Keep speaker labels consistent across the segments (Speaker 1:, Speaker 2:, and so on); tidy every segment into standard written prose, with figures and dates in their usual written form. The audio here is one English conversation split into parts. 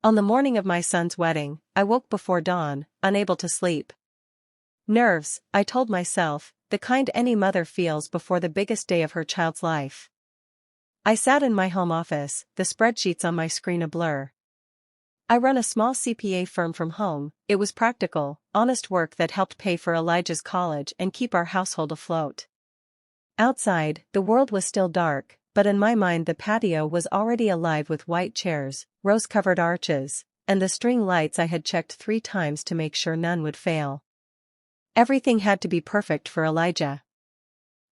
Speaker 1: On the morning of my son's wedding, I woke before dawn, unable to sleep. Nerves, I told myself, the kind any mother feels before the biggest day of her child's life. I sat in my home office, the spreadsheets on my screen a blur. I run a small CPA firm from home. It was practical, honest work that helped pay for Elijah's college and keep our household afloat. Outside, the world was still dark, but in my mind the patio was already alive with white chairs, rose-covered arches, and the string lights I had checked 3 times to make sure none would fail. Everything had to be perfect for Elijah.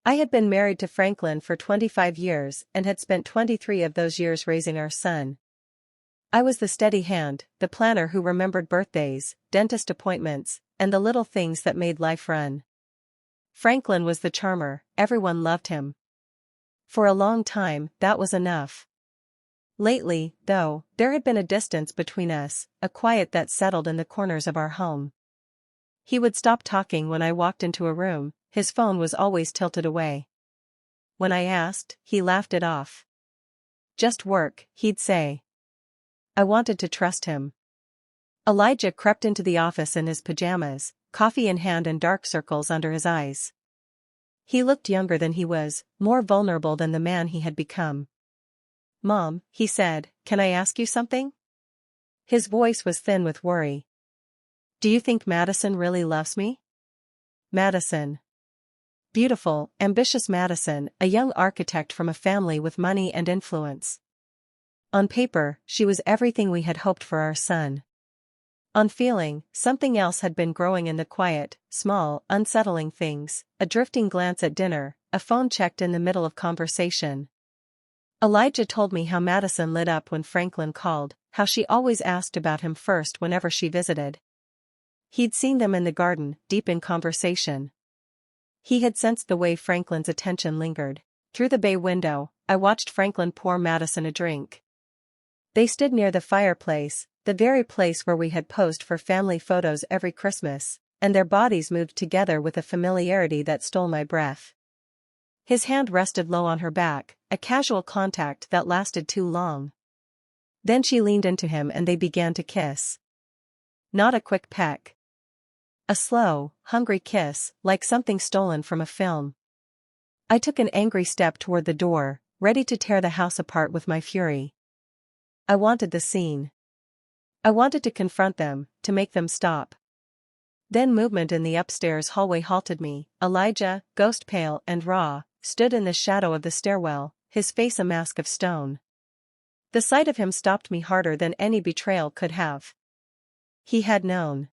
Speaker 1: I had been married to Franklin for 25 years and had spent 23 of those years raising our son. I was the steady hand, the planner who remembered birthdays, dentist appointments, and the little things that made life run. Franklin was the charmer, everyone loved him. For a long time, that was enough. Lately, though, there had been a distance between us, a quiet that settled in the corners of our home. He would stop talking when I walked into a room, his phone was always tilted away. When I asked, he laughed it off. Just work, he'd say. I wanted to trust him. Elijah crept into the office in his pajamas, coffee in hand and dark circles under his eyes. He looked younger than he was, more vulnerable than the man he had become. "Mom," he said, "can I ask you something?" His voice was thin with worry. "Do you think Madison really loves me?" Madison. Beautiful, ambitious Madison, a young architect from a family with money and influence. On paper, she was everything we had hoped for our son. On feeling, something else had been growing in the quiet, small, unsettling things, a drifting glance at dinner, a phone checked in the middle of conversation. Elijah told me how Madison lit up when Franklin called, how she always asked about him first whenever she visited. He'd seen them in the garden, deep in conversation. He had sensed the way Franklin's attention lingered. Through the bay window, I watched Franklin pour Madison a drink. They stood near the fireplace, the very place where we had posed for family photos every Christmas, and their bodies moved together with a familiarity that stole my breath. His hand rested low on her back, a casual contact that lasted too long. Then she leaned into him and they began to kiss. Not a quick peck. A slow, hungry kiss, like something stolen from a film. I took an angry step toward the door, ready to tear the house apart with my fury. I wanted the scene. I wanted to confront them, to make them stop. Then movement in the upstairs hallway halted me. Elijah, ghost pale and raw, stood in the shadow of the stairwell, his face a mask of stone. The sight of him stopped me harder than any betrayal could have. He had known.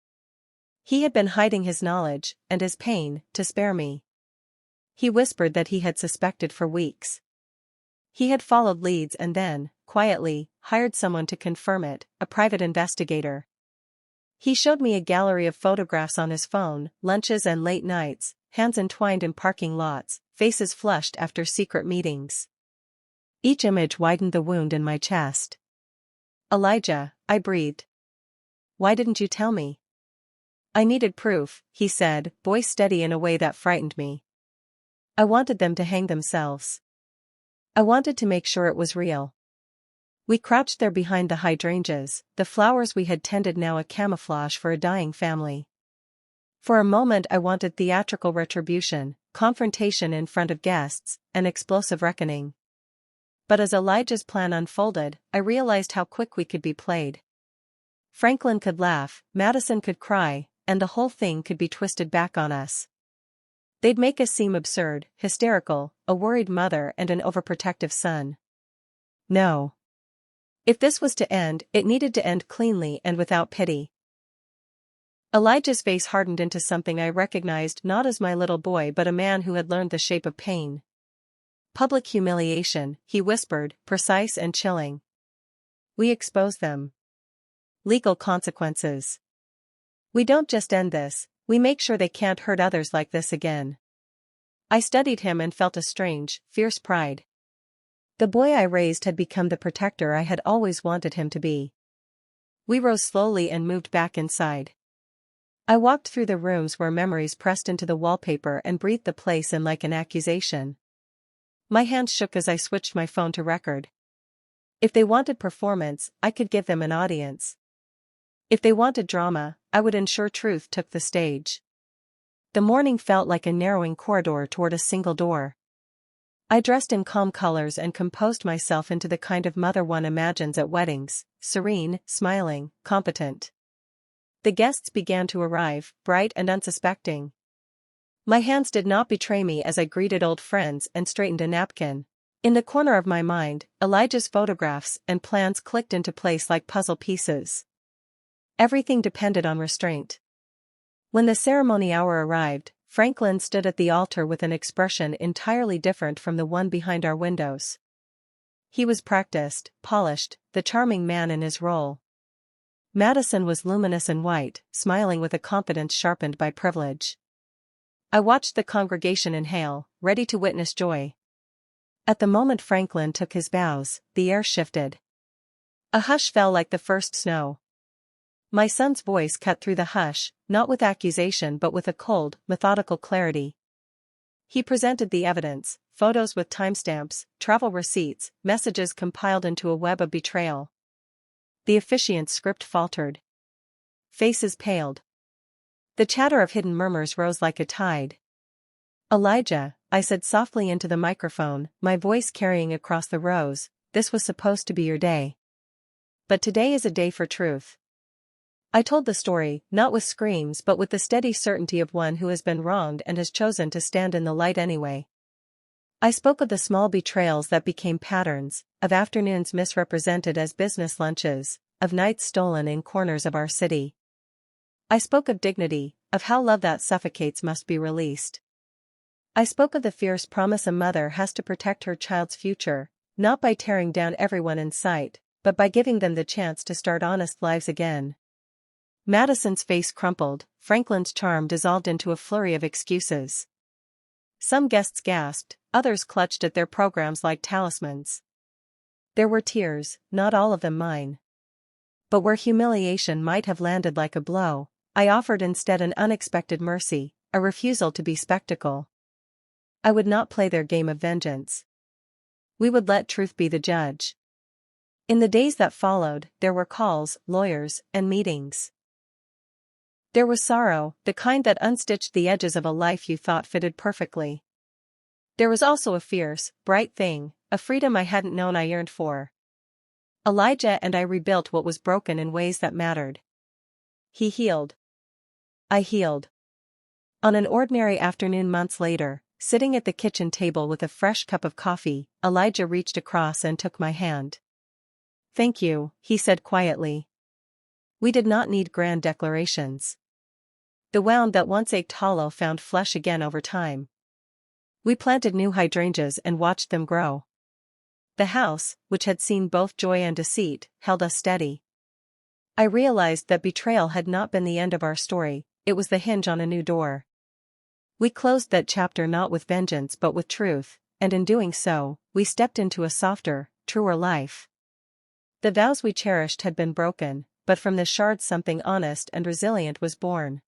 Speaker 1: He had been hiding his knowledge, and his pain, to spare me. He whispered that he had suspected for weeks. He had followed leads and then, quietly, hired someone to confirm it, a private investigator. He showed me a gallery of photographs on his phone, lunches and late nights, hands entwined in parking lots, faces flushed after secret meetings. Each image widened the wound in my chest. "Elijah," I breathed. "Why didn't you tell me?" "I needed proof," he said, voice steady in a way that frightened me. "I wanted them to hang themselves. I wanted to make sure it was real." We crouched there behind the hydrangeas, the flowers we had tended now a camouflage for a dying family. For a moment I wanted theatrical retribution, confrontation in front of guests, an explosive reckoning. But as Elijah's plan unfolded, I realized how quick we could be played. Franklin could laugh, Madison could cry, and the whole thing could be twisted back on us. They'd make us seem absurd, hysterical, a worried mother and an overprotective son. No. If this was to end, it needed to end cleanly and without pity. Elijah's face hardened into something I recognized not as my little boy but a man who had learned the shape of pain. "Public humiliation," he whispered, precise and chilling. "We expose them. Legal consequences. We don't just end this, we make sure they can't hurt others like this again." I studied him and felt a strange, fierce pride. The boy I raised had become the protector I had always wanted him to be. We rose slowly and moved back inside. I walked through the rooms where memories pressed into the wallpaper and breathed the place in like an accusation. My hands shook as I switched my phone to record. If they wanted performance, I could give them an audience. If they wanted drama, I would ensure truth took the stage. The morning felt like a narrowing corridor toward a single door. I dressed in calm colors and composed myself into the kind of mother one imagines at weddings, serene, smiling, competent. The guests began to arrive, bright and unsuspecting. My hands did not betray me as I greeted old friends and straightened a napkin. In the corner of my mind, Elijah's photographs and plans clicked into place like puzzle pieces. Everything depended on restraint. When the ceremony hour arrived, Franklin stood at the altar with an expression entirely different from the one behind our windows. He was practiced, polished, the charming man in his role. Madison was luminous and white, smiling with a confidence sharpened by privilege. I watched the congregation inhale, ready to witness joy. At the moment Franklin took his bows, the air shifted. A hush fell like the first snow. My son's voice cut through the hush, not with accusation but with a cold, methodical clarity. He presented the evidence, photos with timestamps, travel receipts, messages compiled into a web of betrayal. The officiant's script faltered. Faces paled. The chatter of hidden murmurs rose like a tide. "Elijah," I said softly into the microphone, my voice carrying across the rows, "this was supposed to be your day. But today is a day for truth." I told the story, not with screams but with the steady certainty of one who has been wronged and has chosen to stand in the light anyway. I spoke of the small betrayals that became patterns, of afternoons misrepresented as business lunches, of nights stolen in corners of our city. I spoke of dignity, of how love that suffocates must be released. I spoke of the fierce promise a mother has to protect her child's future, not by tearing down everyone in sight, but by giving them the chance to start honest lives again. Madison's face crumpled, Franklin's charm dissolved into a flurry of excuses. Some guests gasped, others clutched at their programs like talismans. There were tears, not all of them mine. But where humiliation might have landed like a blow, I offered instead an unexpected mercy, a refusal to be spectacle. I would not play their game of vengeance. We would let truth be the judge. In the days that followed, there were calls, lawyers, and meetings. There was sorrow, the kind that unstitched the edges of a life you thought fitted perfectly. There was also a fierce, bright thing, a freedom I hadn't known I yearned for. Elijah and I rebuilt what was broken in ways that mattered. He healed. I healed. On an ordinary afternoon months later, sitting at the kitchen table with a fresh cup of coffee, Elijah reached across and took my hand. "Thank you," he said quietly. We did not need grand declarations. The wound that once ached hollow found flesh again over time. We planted new hydrangeas and watched them grow. The house, which had seen both joy and deceit, held us steady. I realized that betrayal had not been the end of our story, it was the hinge on a new door. We closed that chapter not with vengeance but with truth, and in doing so, we stepped into a softer, truer life. The vows we cherished had been broken, but from the shards something honest and resilient was born.